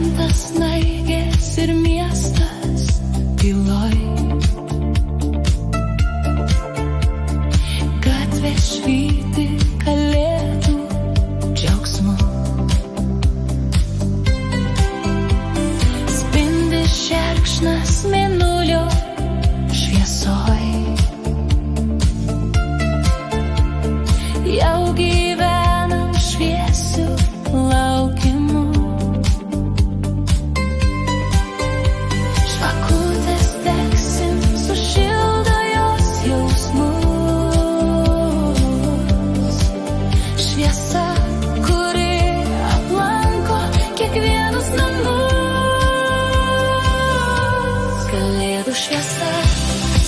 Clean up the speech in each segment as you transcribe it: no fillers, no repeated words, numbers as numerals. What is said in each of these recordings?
šventas snaigės ir miestas tyloj. Gatvė švyti kalėdų džiaugsmu. Spindi šerkšnas mėnulio šviesoj. Jau gyvenam šviesiu laukimu. Žvakutės degsim, sušildo jos jausmus. Šviesa, kuri aplanko kiekvienus namus. Kalėdų šviesa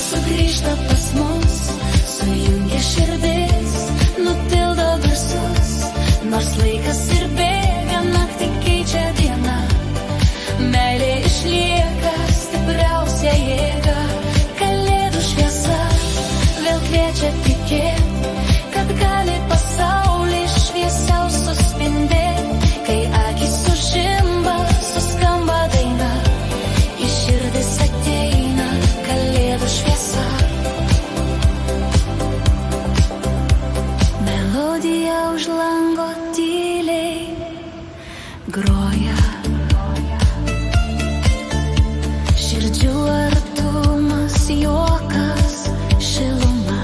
sugrįžta pas mus, sujungia širdis, nutildo garsus. Nors laikas ir bėga, naktį keičia diena, meilė išlieka stipriausia jėga. Kalėdų šviesa vėl kviečia tikėt, kad gali pasaulį šviesiau suspindėt. Kai akys sužimba, suskamba daina, į širdis ateina kalėdų šviesa. Melodija už lango tyliai groja. Širdžių artumas, juokas, šiluma.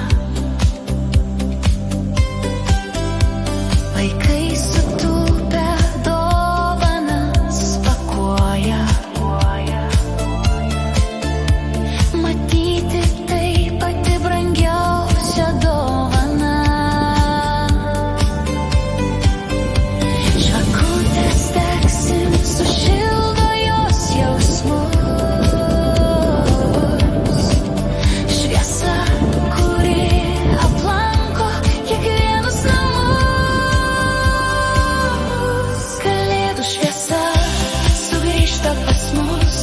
Vaikai sutūpę dovanas pakuoja. Matyti tai pati brangiausia dovana. Žvakutės degsim, sušildo jos jausmus. Šviesa, kuri aplanko kiekvienus namus. Kalėdų šviesa sugrįžta pas mus,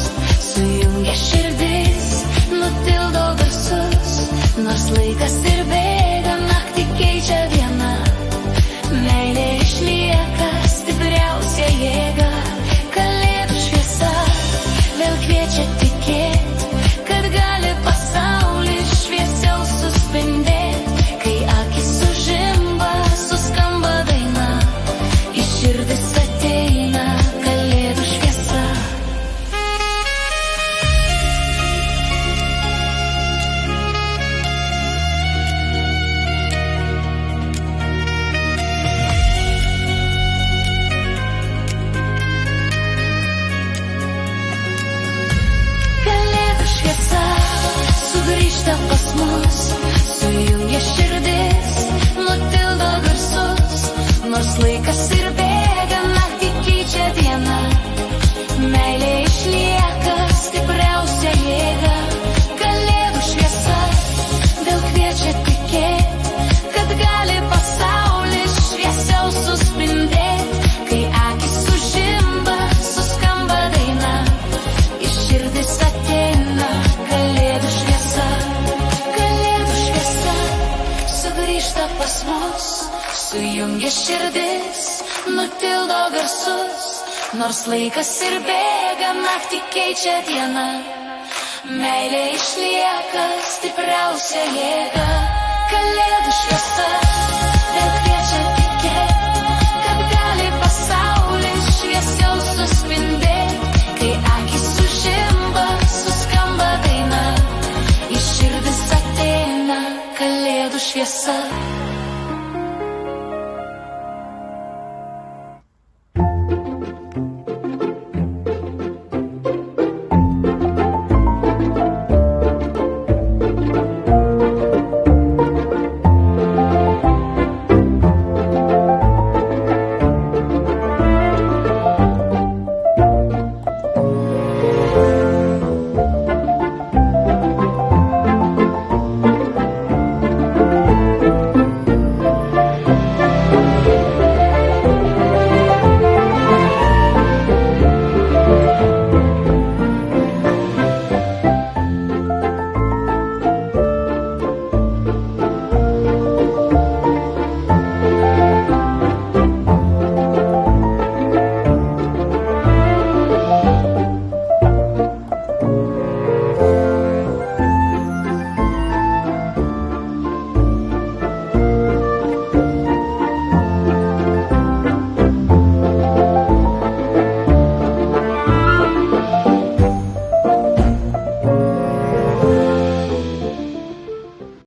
sujungia širdis, nutildo garsus. Nors laikas ir bėga, naktį keičia diena, meilė išlieka stipriausia jėga. Kalėdų šviesa vėl kviečia tikėt, kad gali pasaulį šviesiau suspindėt. Kai akys sužimba, suskamba daina, į širdis ateina kalėdų šviesa. Kalėdų šviesa sugrįžta pas mus, sujungia širdis, nutildo garsus. Nors laikas ir bėga, naktį keičia diena, meilė išlieka stipriausia jėga. Kalėdų šviesa vėl kviečia tikėt, kad gali pasaulį šviesiau suspindėt. Kai akys sužimba, suskamba daina, į širdis ateina kalėdų šviesa. Kalėdų šviesa sugrįžta pas mus, sujungia širdis, nutildo garsus. Nors laikas ir bėga, naktį keičia diena, meilė išlieka stipriausia jėga. Kalėdų šviesa